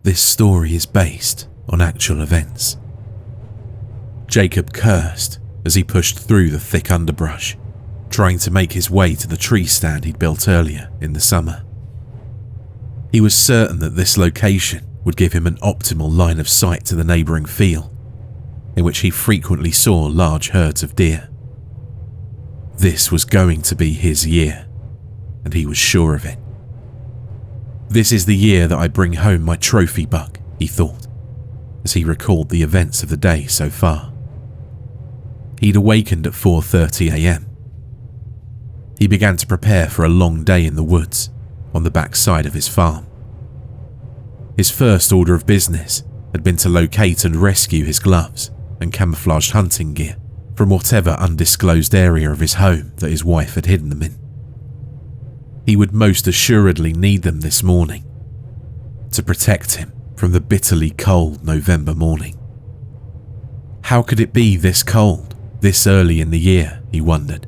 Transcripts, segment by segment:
This story is based on actual events. Jacob cursed as he pushed through the thick underbrush, trying to make his way to the tree stand he'd built earlier in the summer. He was certain that this location would give him an optimal line of sight to the neighbouring field, in which he frequently saw large herds of deer. This was going to be his year, and he was sure of it. This is the year that I bring home my trophy buck, he thought, as he recalled the events of the day so far. He'd awakened at 4:30 a.m. He began to prepare for a long day in the woods on the back side of his farm. His first order of business had been to locate and rescue his gloves and camouflaged hunting gear from whatever undisclosed area of his home that his wife had hidden them in. He would most assuredly need them this morning to protect him from the bitterly cold November morning. How could it be this cold, this early in the year, he wondered,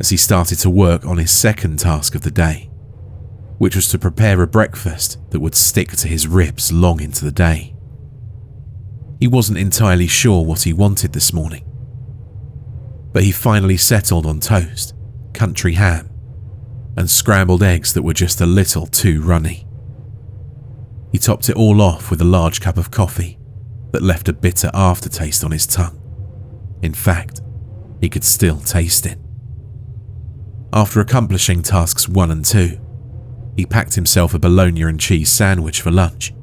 as he started to work on his second task of the day, which was to prepare a breakfast that would stick to his ribs long into the day. He wasn't entirely sure what he wanted this morning, but he finally settled on toast, country ham, and scrambled eggs that were just a little too runny. He topped it all off with a large cup of coffee that left a bitter aftertaste on his tongue. In fact, he could still taste it. After accomplishing tasks 1 and 2, he packed himself a bologna and cheese sandwich for lunch,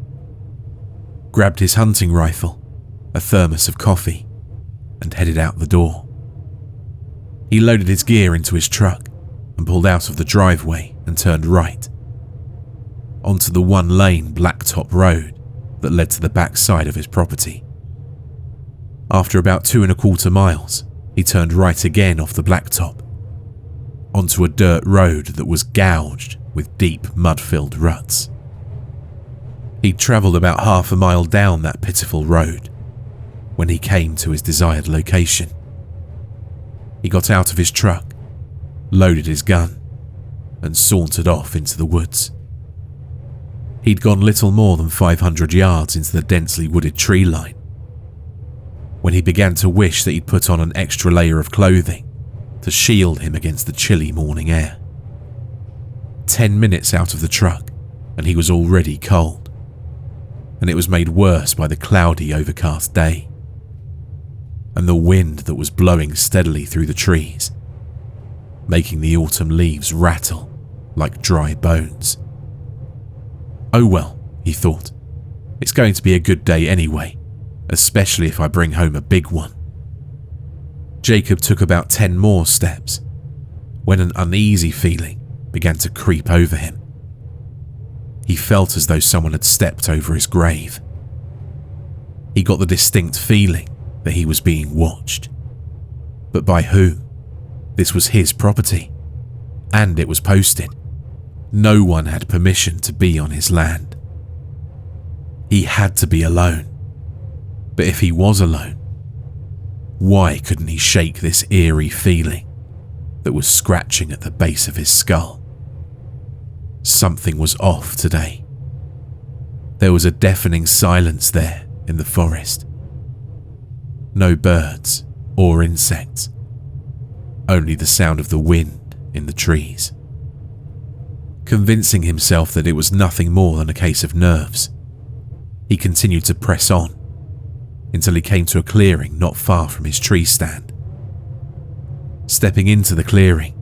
grabbed his hunting rifle, a thermos of coffee, and headed out the door. He loaded his gear into his truck and pulled out of the driveway and turned right, onto the one-lane blacktop road that led to the back side of his property. After about 2.25 miles, he turned right again off the blacktop, onto a dirt road that was gouged with deep mud-filled ruts. He'd travelled about half a mile down that pitiful road when he came to his desired location. He got out of his truck, loaded his gun, and sauntered off into the woods. He'd gone little more than 500 yards into the densely wooded tree line when he began to wish that he'd put on an extra layer of clothing to shield him against the chilly morning air. 10 minutes out of the truck and he was already cold, and it was made worse by the cloudy, overcast day and the wind that was blowing steadily through the trees, making the autumn leaves rattle like dry bones. Oh well, he thought, it's going to be a good day anyway, especially if I bring home a big one. Jacob took about 10 more steps when an uneasy feeling began to creep over him. He felt as though someone had stepped over his grave. He got the distinct feeling that he was being watched. But by whom? This was his property, and it was posted. No one had permission to be on his land. He had to be alone. But if he was alone, why couldn't he shake this eerie feeling that was scratching at the base of his skull? Something was off today. There was a deafening silence there in the forest. No birds or insects, only the sound of the wind in the trees. Convincing himself that it was nothing more than a case of nerves, he continued to press on until he came to a clearing not far from his tree stand. Stepping into the clearing,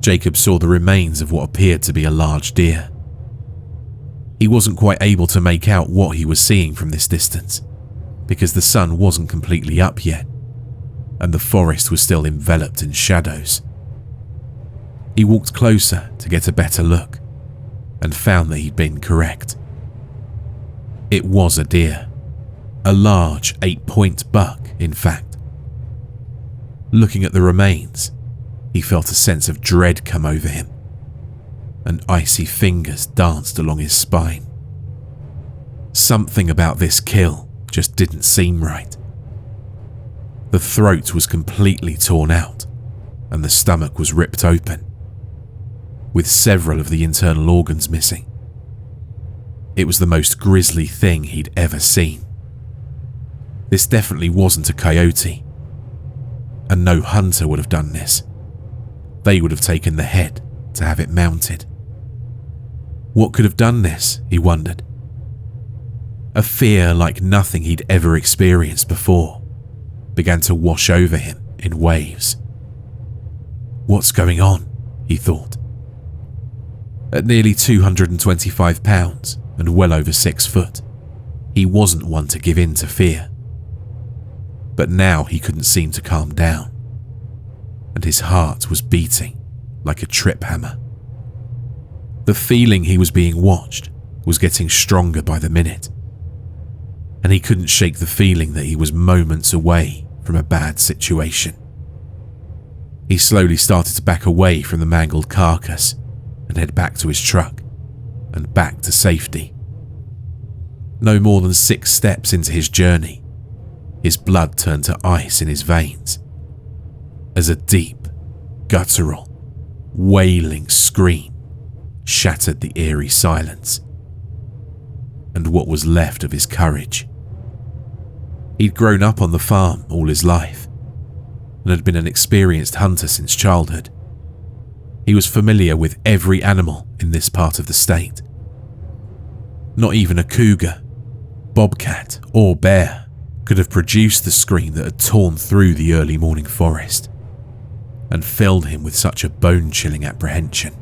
Jacob saw the remains of what appeared to be a large deer. He wasn't quite able to make out what he was seeing from this distance, because the sun wasn't completely up yet, and the forest was still enveloped in shadows. He walked closer to get a better look, and found that he'd been correct. It was a deer, a large 8-point buck, in fact. Looking at the remains, he felt a sense of dread come over him, and icy fingers danced along his spine. Something about this kill just didn't seem right. The throat was completely torn out, and the stomach was ripped open, with several of the internal organs missing. It was the most grisly thing he'd ever seen. This definitely wasn't a coyote, and no hunter would have done this. They would have taken the head to have it mounted. What could have done this, he wondered. A fear like nothing he'd ever experienced before began to wash over him in waves. What's going on? He thought. At nearly 225 pounds and well over 6 foot, he wasn't one to give in to fear. But now he couldn't seem to calm down, and his heart was beating like a trip hammer. The feeling he was being watched was getting stronger by the minute, and he couldn't shake the feeling that he was moments away from a bad situation. He slowly started to back away from the mangled carcass and head back to his truck and back to safety. No more than 6 steps into his journey, his blood turned to ice in his veins as a deep, guttural, wailing scream shattered the eerie silence and what was left of his courage. He'd grown up on the farm all his life and had been an experienced hunter since childhood. He was familiar with every animal in this part of the state. Not even a cougar, bobcat, or bear could have produced the scream that had torn through the early morning forest and filled him with such a bone-chilling apprehension.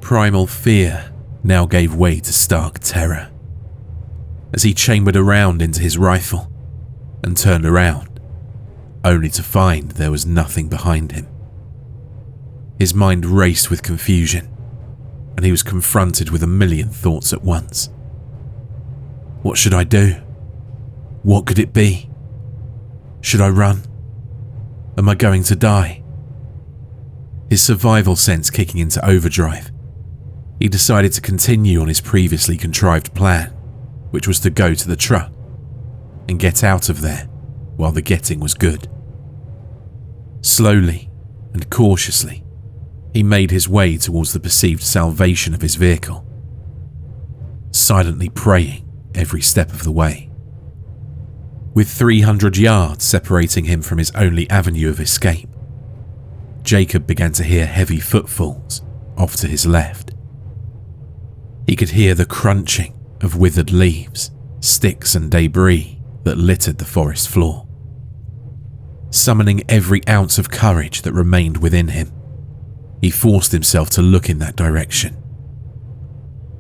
Primal fear now gave way to stark terror as he chambered around into his rifle and turned around, only to find there was nothing behind him. His mind raced with confusion, and he was confronted with a million thoughts at once. What should I do? What could it be? Should I run? Am I going to die? His survival sense kicking into overdrive, he decided to continue on his previously contrived plan, which was to go to the truck and get out of there while the getting was good. Slowly and cautiously, he made his way towards the perceived salvation of his vehicle, silently praying every step of the way. With 300 yards separating him from his only avenue of escape, Jacob began to hear heavy footfalls off to his left. He could hear the crunching of withered leaves, sticks and debris that littered the forest floor. Summoning every ounce of courage that remained within him, he forced himself to look in that direction.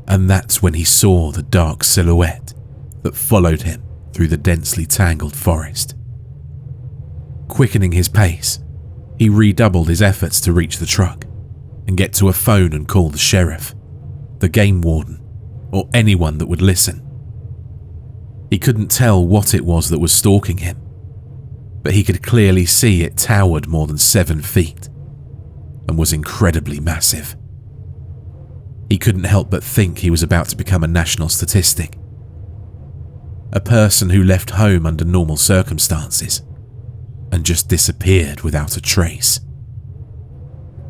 And that's when he saw the dark silhouette that followed him through the densely tangled forest. Quickening his pace, he redoubled his efforts to reach the truck and get to a phone and call the sheriff, the game warden, or anyone that would listen. He couldn't tell what it was that was stalking him, but he could clearly see it towered more than 7 feet and was incredibly massive. He couldn't help but think he was about to become a national statistic. A person who left home under normal circumstances and just disappeared without a trace.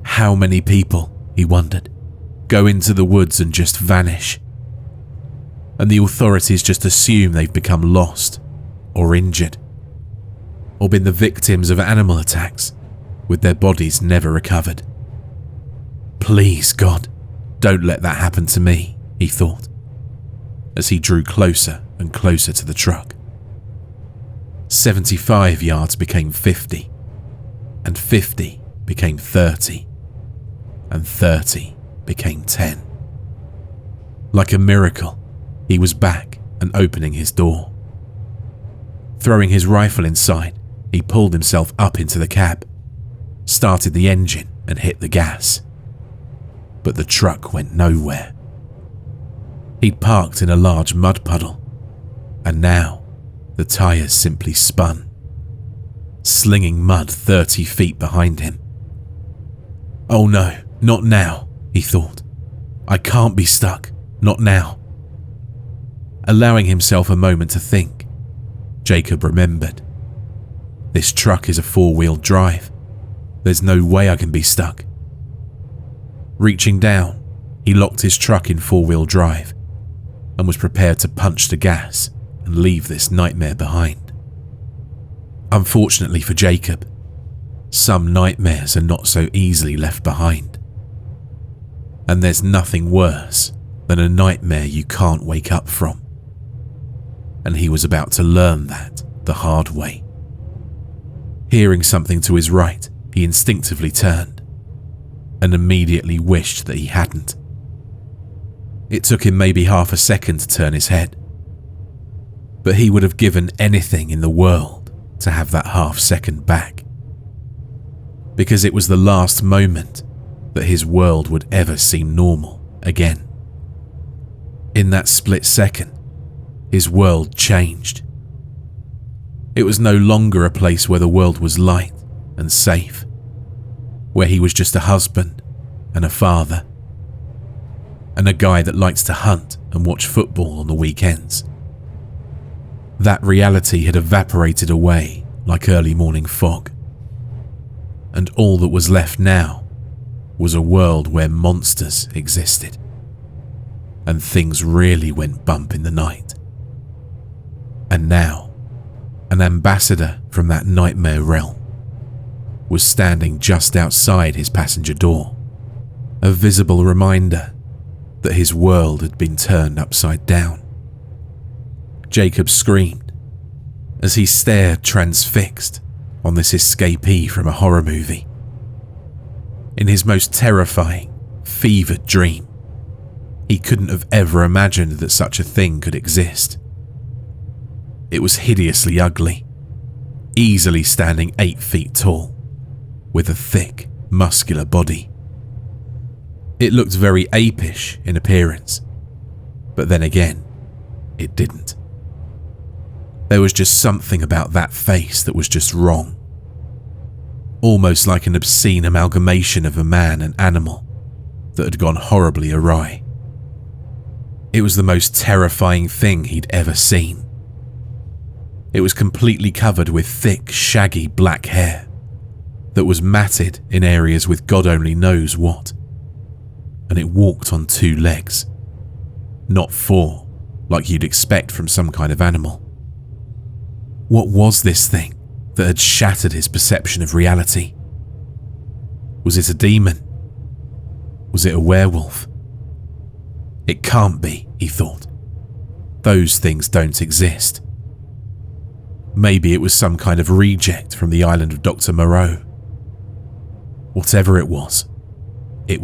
How many people, he wondered, go into the woods and just vanish? And the authorities just assume they've become lost or injured or been the victims of animal attacks with their bodies never recovered. Please, God, don't let that happen to me, he thought, as he drew closer and closer to the truck. 75 yards became 50, and 50 became 30, and 30 became 10. Like a miracle, he was back and opening his door. Throwing his rifle inside, he pulled himself up into the cab, started the engine and hit the gas. But the truck went nowhere. He'd parked in a large mud puddle, and now the tyres simply spun, slinging mud 30 feet behind him. Oh no, not now, he thought. I can't be stuck, not now. Allowing himself a moment to think, Jacob remembered. This truck is a 4-wheel drive. There's no way I can be stuck. Reaching down, he locked his truck in 4-wheel drive and was prepared to punch the gas and leave this nightmare behind. Unfortunately for Jacob, some nightmares are not so easily left behind. And there's nothing worse than a nightmare you can't wake up from. And he was about to learn that the hard way. Hearing something to his right, he instinctively turned and immediately wished that he hadn't. It took him maybe half a second to turn his head, but he would have given anything in the world to have that half second back, because it was the last moment that his world would ever seem normal again. In that split second, his world changed. It was no longer a place where the world was light and safe, where he was just a husband and a father, and a guy that likes to hunt and watch football on the weekends. That reality had evaporated away like early morning fog, and all that was left now was a world where monsters existed, and things really went bump in the night. And now, an ambassador from that nightmare realm was standing just outside his passenger door, a visible reminder that his world had been turned upside down. Jacob screamed as he stared transfixed on this escapee from a horror movie. In his most terrifying, fevered dream, he couldn't have ever imagined that such a thing could exist. It was hideously ugly, easily standing 8 feet tall, with a thick, muscular body. It looked very apish in appearance, but then again, it didn't. There was just something about that face that was just wrong, almost like an obscene amalgamation of a man and animal that had gone horribly awry. It was the most terrifying thing he'd ever seen. It was completely covered with thick, shaggy black hair that was matted in areas with God only knows what. And it walked on 2 legs, not 4, like you'd expect from some kind of animal. What was this thing that had shattered his perception of reality? Was it a demon? Was it a werewolf? It can't be, he thought. Those things don't exist. Maybe it was some kind of reject from the island of Dr. Moreau. Whatever it was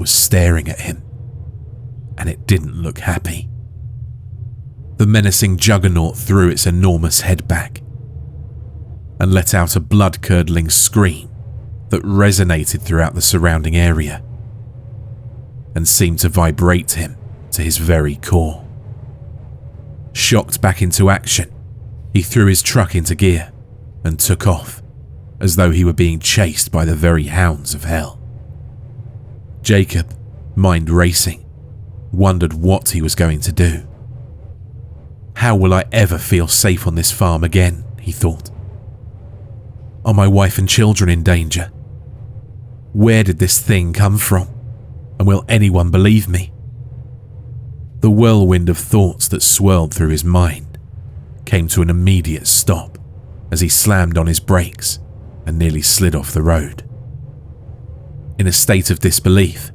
staring at him, and it didn't look happy. The menacing juggernaut threw its enormous head back and let out a blood-curdling scream that resonated throughout the surrounding area and seemed to vibrate him to his very core. Shocked back into action, he threw his truck into gear and took off, as though he were being chased by the very hounds of hell. Jacob, mind racing, wondered what he was going to do. How will I ever feel safe on this farm again, he thought. Are my wife and children in danger? Where did this thing come from? And will anyone believe me? The whirlwind of thoughts that swirled through his mind came to an immediate stop as he slammed on his brakes and nearly slid off the road. In a state of disbelief,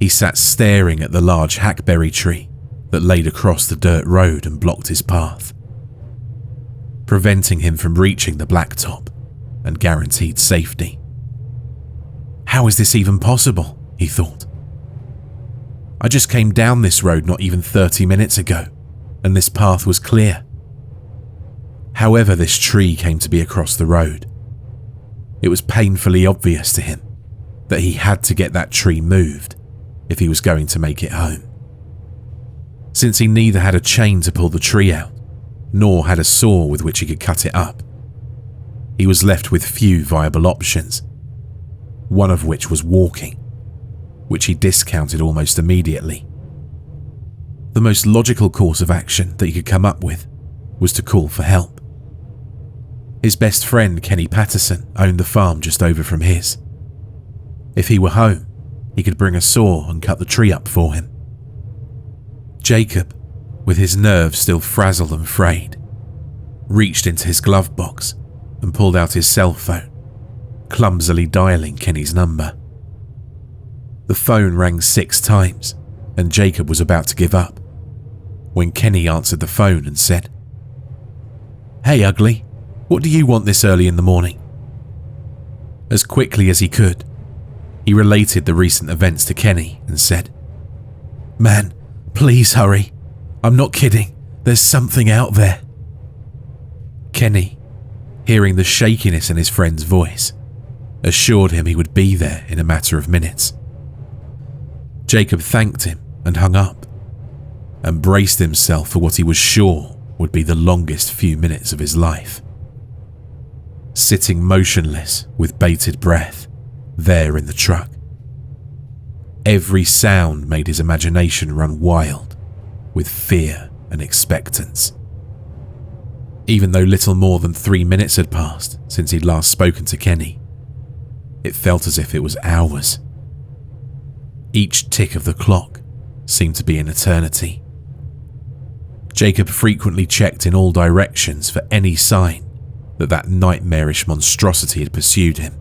he sat staring at the large hackberry tree that laid across the dirt road and blocked his path, preventing him from reaching the blacktop and guaranteed safety. How is this even possible? He thought. I just came down this road not even 30 minutes ago, and this path was clear. However this tree came to be across the road, it was painfully obvious to him that he had to get that tree moved if he was going to make it home. Since he neither had a chain to pull the tree out, nor had a saw with which he could cut it up, he was left with few viable options, one of which was walking, which he discounted almost immediately. The most logical course of action that he could come up with was to call for help. His best friend, Kenny Patterson, owned the farm just over from his. If he were home, he could bring a saw and cut the tree up for him. Jacob, with his nerves still frazzled and frayed, reached into his glove box and pulled out his cell phone, clumsily dialing Kenny's number. The phone rang 6 times and Jacob was about to give up when Kenny answered the phone and said, "Hey ugly, what do you want this early in the morning?" As quickly as he could, he related the recent events to Kenny and said, "Man, please hurry. I'm not kidding. There's something out there." Kenny, hearing the shakiness in his friend's voice, assured him he would be there in a matter of minutes. Jacob thanked him and hung up, and braced himself for what he was sure would be the longest few minutes of his life. Sitting motionless with bated breath, there in the truck. Every sound made his imagination run wild with fear and expectance. Even though little more than 3 minutes had passed since he'd last spoken to Kenny, it felt as if it was hours. Each tick of the clock seemed to be an eternity. Jacob frequently checked in all directions for any sign that nightmarish monstrosity had pursued him.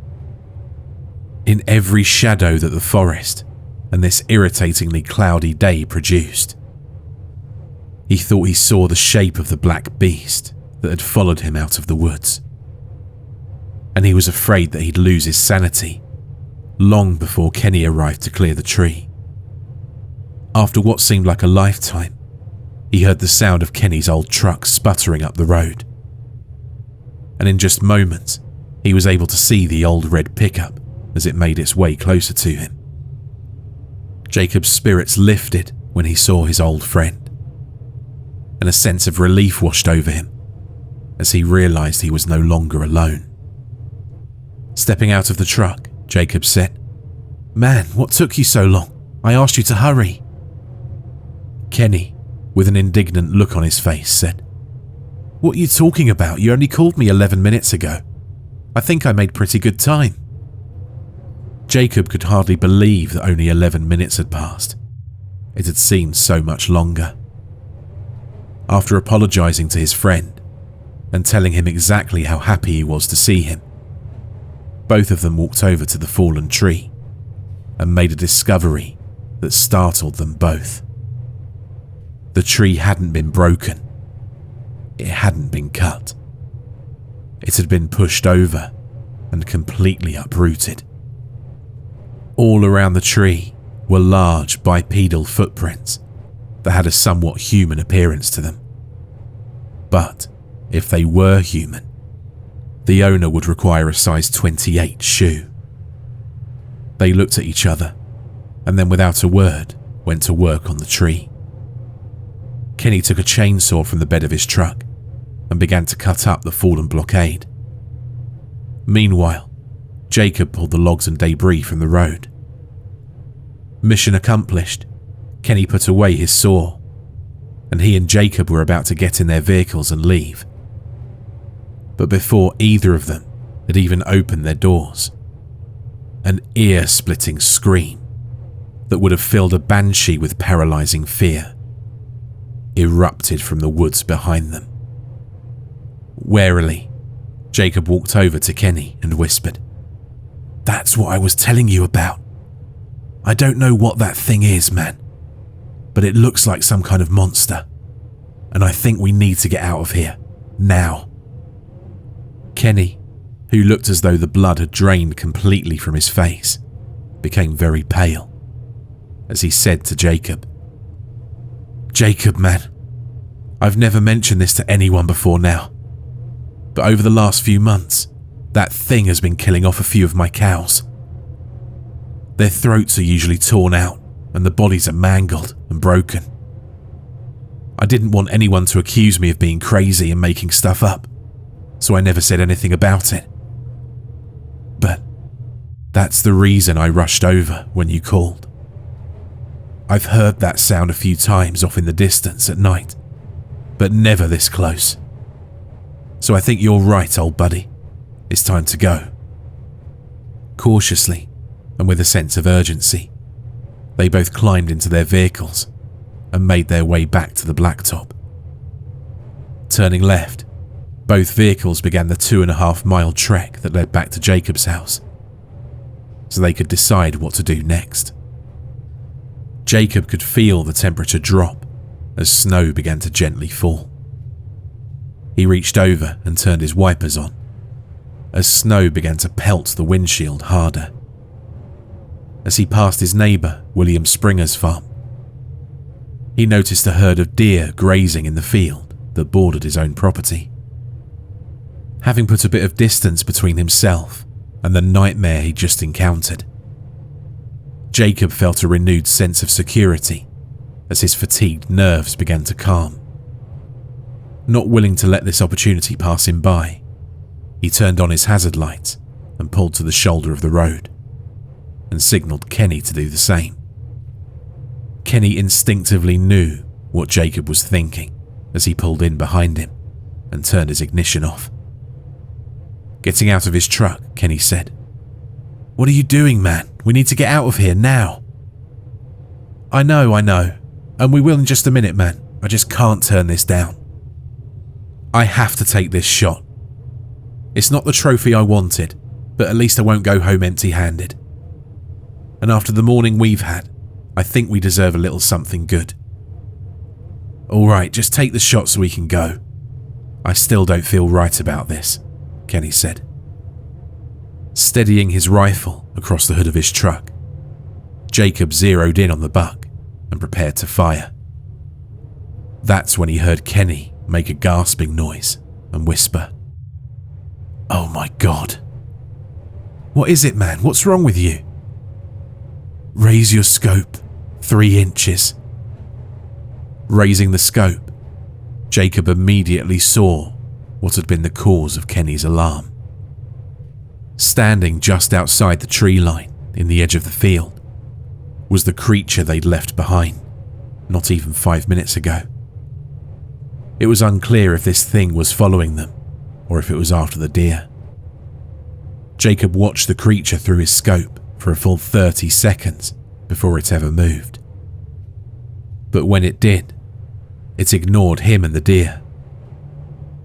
In every shadow that the forest and this irritatingly cloudy day produced, he thought he saw the shape of the black beast that had followed him out of the woods. And he was afraid that he'd lose his sanity long before Kenny arrived to clear the tree. After what seemed like a lifetime, he heard the sound of Kenny's old truck sputtering up the road. And in just moments, he was able to see the old red pickup as it made its way closer to him. Jacob's spirits lifted when he saw his old friend, and a sense of relief washed over him as he realized he was no longer alone. Stepping out of the truck, Jacob said, "Man, what took you so long? I asked you to hurry." Kenny, with an indignant look on his face, said, "What are you talking about? You only called me 11 minutes ago. I think I made pretty good time." Jacob could hardly believe that only 11 minutes had passed. It had seemed so much longer. After apologizing to his friend and telling him exactly how happy he was to see him, both of them walked over to the fallen tree and made a discovery that startled them both. The tree hadn't been broken. It hadn't been cut. It had been pushed over and completely uprooted. All around the tree were large bipedal footprints that had a somewhat human appearance to them. But if they were human, the owner would require a size 28 shoe. They looked at each other and then without a word went to work on the tree. Kenny took a chainsaw from the bed of his truck and began to cut up the fallen blockade. Meanwhile, Jacob pulled the logs and debris from the road. Mission accomplished, Kenny put away his saw, and he and Jacob were about to get in their vehicles and leave. But before either of them had even opened their doors, an ear-splitting scream that would have filled a banshee with paralyzing fear erupted from the woods behind them. Warily, Jacob walked over to Kenny and whispered, "That's what I was telling you about. I don't know what that thing is, man, but it looks like some kind of monster, and I think we need to get out of here, now." Kenny, who looked as though the blood had drained completely from his face, became very pale as he said to Jacob, "Jacob, man, I've never mentioned this to anyone before now, but over the last few months, that thing has been killing off a few of my cows. Their throats are usually torn out and the bodies are mangled and broken. I didn't want anyone to accuse me of being crazy and making stuff up, so I never said anything about it. But that's the reason I rushed over when you called. I've heard that sound a few times off in the distance at night, but never this close. So I think you're right, old buddy. It's time to go." Cautiously, and with a sense of urgency, they both climbed into their vehicles and made their way back to the blacktop. Turning left, both vehicles began the 2.5-mile trek that led back to Jacob's house, so they could decide what to do next. Jacob could feel the temperature drop as snow began to gently fall. He reached over and turned his wipers on as snow began to pelt the windshield harder. As he passed his neighbour, William Springer's farm, he noticed a herd of deer grazing in the field that bordered his own property. Having put a bit of distance between himself and the nightmare he'd just encountered, Jacob felt a renewed sense of security as his fatigued nerves began to calm. Not willing to let this opportunity pass him by, he turned on his hazard lights and pulled to the shoulder of the road and signalled Kenny to do the same. Kenny instinctively knew what Jacob was thinking as he pulled in behind him and turned his ignition off. Getting out of his truck, Kenny said, "What are you doing, man? We need to get out of here now." I know, and we will in just a minute, man. I just can't turn this down. I have to take this shot. It's not the trophy I wanted, but at least I won't go home empty-handed. And after the morning we've had, I think we deserve a little something good. All right, just take the shot so we can go. I still don't feel right about this, Kenny said, steadying his rifle across the hood of his truck. Jacob zeroed in on the buck and prepared to fire. That's when he heard Kenny make a gasping noise and whisper, "Oh my God. What is it, man? What's wrong with you?" "Raise your scope 3 inches. Raising the scope, Jacob immediately saw what had been the cause of Kenny's alarm. Standing just outside the tree line in the edge of the field was the creature they'd left behind not even 5 minutes ago. It was unclear if this thing was following them or if it was after the deer. Jacob watched the creature through his scope for a full 30 seconds before it ever moved. But when it did, it ignored him and the deer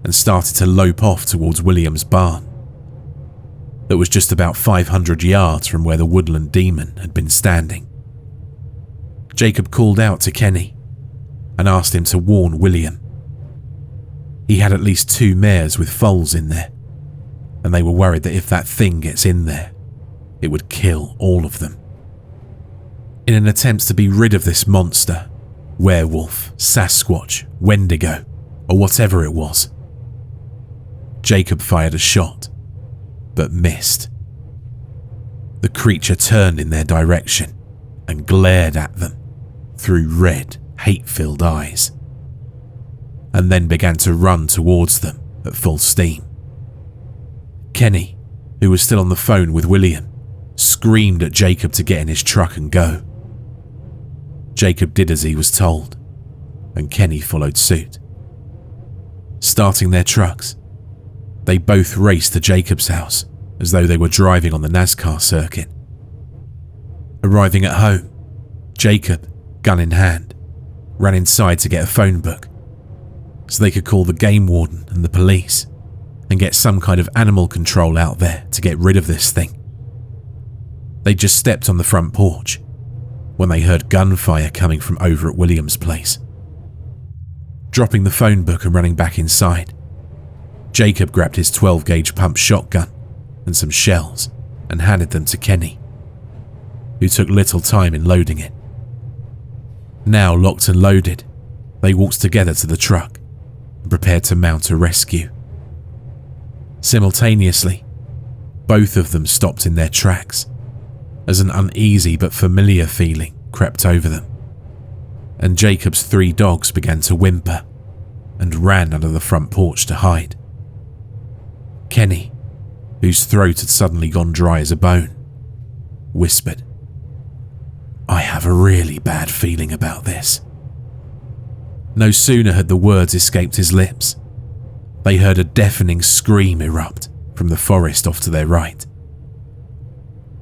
and started to lope off towards William's barn that was just about 500 yards from where the woodland demon had been standing. Jacob called out to Kenny and asked him to warn William. He had at least 2 mares with foals in there, and they were worried that if that thing gets in there, it would kill all of them. In an attempt to be rid of this monster, werewolf, Sasquatch, Wendigo, or whatever it was, Jacob fired a shot, but missed. The creature turned in their direction and glared at them through red, hate-filled eyes, and then began to run towards them at full steam. Kenny, who was still on the phone with William, screamed at Jacob to get in his truck and go. Jacob did as he was told, and Kenny followed suit. Starting their trucks, they both raced to Jacob's house as though they were driving on the NASCAR circuit. Arriving at home, Jacob, gun in hand, ran inside to get a phone book so they could call the game warden and the police and get some kind of animal control out there to get rid of this thing. They just stepped on the front porch when they heard gunfire coming from over at William's place. Dropping the phone book and running back inside, Jacob grabbed his 12-gauge pump shotgun and some shells and handed them to Kenny, who took little time in loading it. Now locked and loaded, they walked together to the truck and prepared to mount a rescue. Simultaneously, both of them stopped in their tracks as an uneasy but familiar feeling crept over them, and Jacob's 3 dogs began to whimper and ran under the front porch to hide. Kenny, whose throat had suddenly gone dry as a bone, whispered, "I have a really bad feeling about this." No sooner had the words escaped his lips, they heard a deafening scream erupt from the forest off to their right,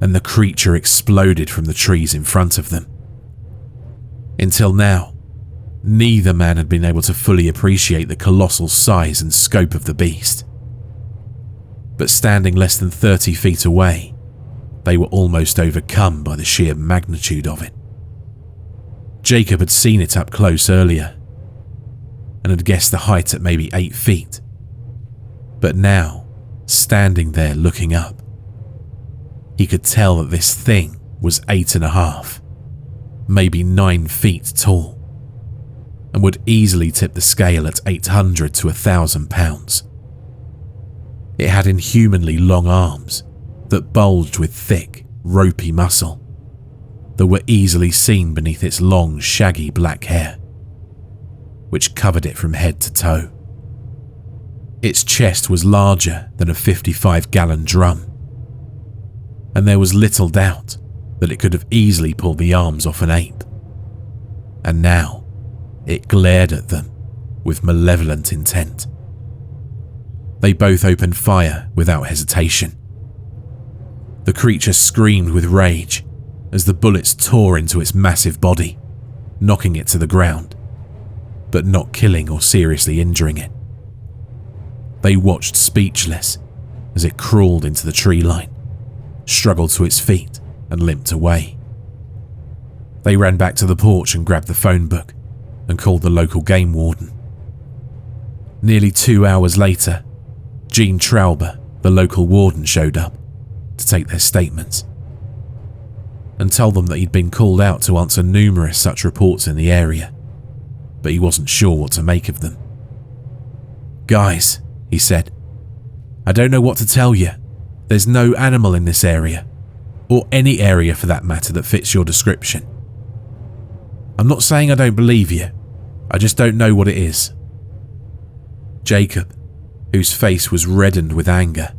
and the creature exploded from the trees in front of them. Until now, Neither man had been able to fully appreciate the colossal size and scope of the beast. But standing less than 30 feet away, they were almost overcome by the sheer magnitude of it. Jacob had seen it up close earlier and had guessed the height at maybe 8 feet. But now, standing there looking up, he could tell that this thing was 8.5, maybe 9 feet tall, and would easily tip the scale at 800 to 1,000 pounds. It had inhumanly long arms that bulged with thick, ropey muscle that were easily seen beneath its long, shaggy black hair, which covered it from head to toe. Its chest was larger than a 55-gallon drum, and there was little doubt that it could have easily pulled the arms off an ape. And now, it glared at them with malevolent intent. They both opened fire without hesitation. The creature screamed with rage as the bullets tore into its massive body, knocking it to the ground, but not killing or seriously injuring it. They watched speechless as it crawled into the tree line, struggled to its feet, and limped away. They ran back to the porch and grabbed the phone book and called the local game warden. Nearly 2 hours later, Gene Trauber, the local warden, showed up to take their statements and told them that he'd been called out to answer numerous such reports in the area, but he wasn't sure what to make of them. "Guys," he said, "I don't know what to tell you. There's no animal in this area, or any area for that matter that fits your description. I'm not saying I don't believe you, I just don't know what it is." Jacob, whose face was reddened with anger,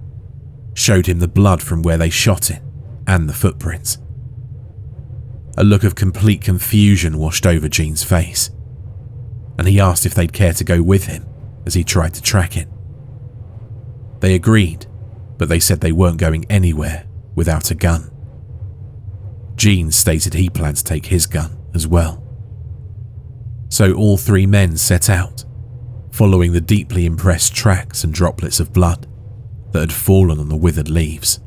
showed him the blood from where they shot it and the footprints. A look of complete confusion washed over Gene's face, and he asked if they'd care to go with him as he tried to track it. They agreed, but they said they weren't going anywhere without a gun. Gene stated he planned to take his gun as well. So all three men set out, following the deeply impressed tracks and droplets of blood that had fallen on the withered leaves.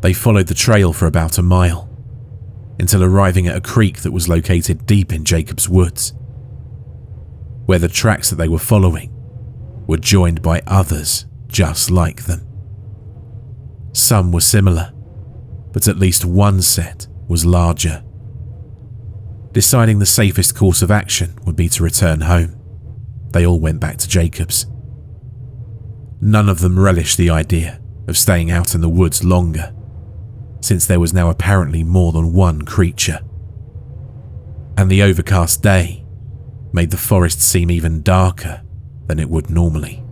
They followed the trail for about a mile, until arriving at a creek that was located deep in Jacob's woods, where the tracks that they were following were joined by others just like them. Some were similar, but at least one set was larger. Deciding the safest course of action would be to return home, they all went back to Jacob's. None of them relished the idea of staying out in the woods longer, since there was now apparently more than one creature. And the overcast day made the forest seem even darker than it would normally.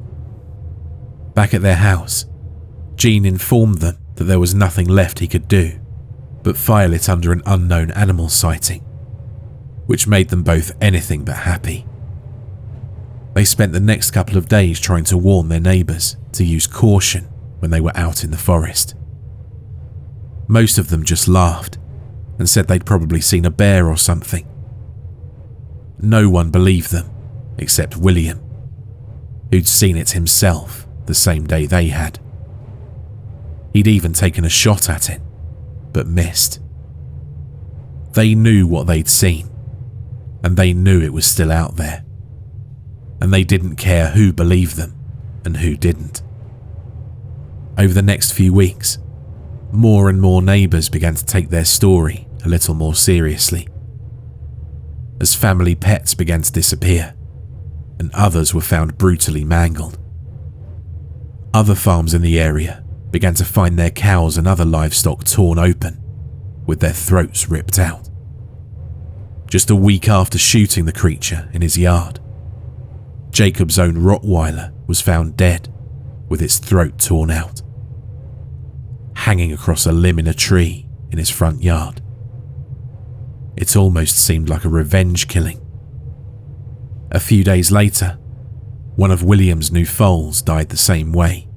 Back at their house, Gene informed them that there was nothing left he could do but file it under an unknown animal sighting, which made them both anything but happy. They spent the next couple of days trying to warn their neighbours to use caution when they were out in the forest. Most of them just laughed and said they'd probably seen a bear or something. No one believed them except William, who'd seen it himself the same day they had. He'd even taken a shot at it, but missed. They knew what they'd seen, and they knew it was still out there, and they didn't care who believed them and who didn't. Over the next few weeks, more and more neighbours began to take their story a little more seriously, as family pets began to disappear and others were found brutally mangled. Other farms in the area began to find their cows and other livestock torn open, with their throats ripped out. Just a week after shooting the creature in his yard, Jacob's own Rottweiler was found dead with its throat torn out, hanging across a limb in a tree in his front yard. It almost seemed like a revenge killing. A few days later, one of William's new foals died the same way.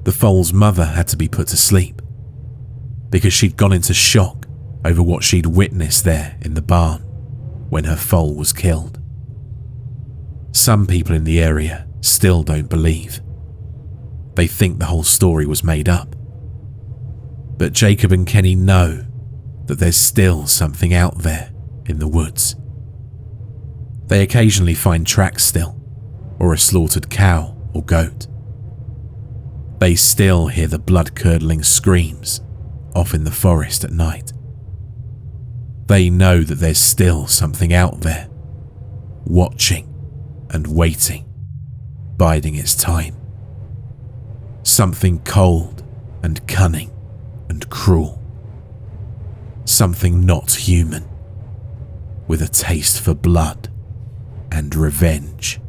The foal's mother had to be put to sleep because she'd gone into shock over what she'd witnessed there in the barn. when her foal was killed. Some people in the area still don't believe. They think the whole story was made up. But Jacob and Kenny know that there's still something out there in the woods. They occasionally find tracks still, or a slaughtered cow or goat. They still hear the blood-curdling screams off in the forest at night. They know that there's still something out there, watching and waiting, biding its time. Something cold and cunning and cruel. Something not human, with a taste for blood and revenge.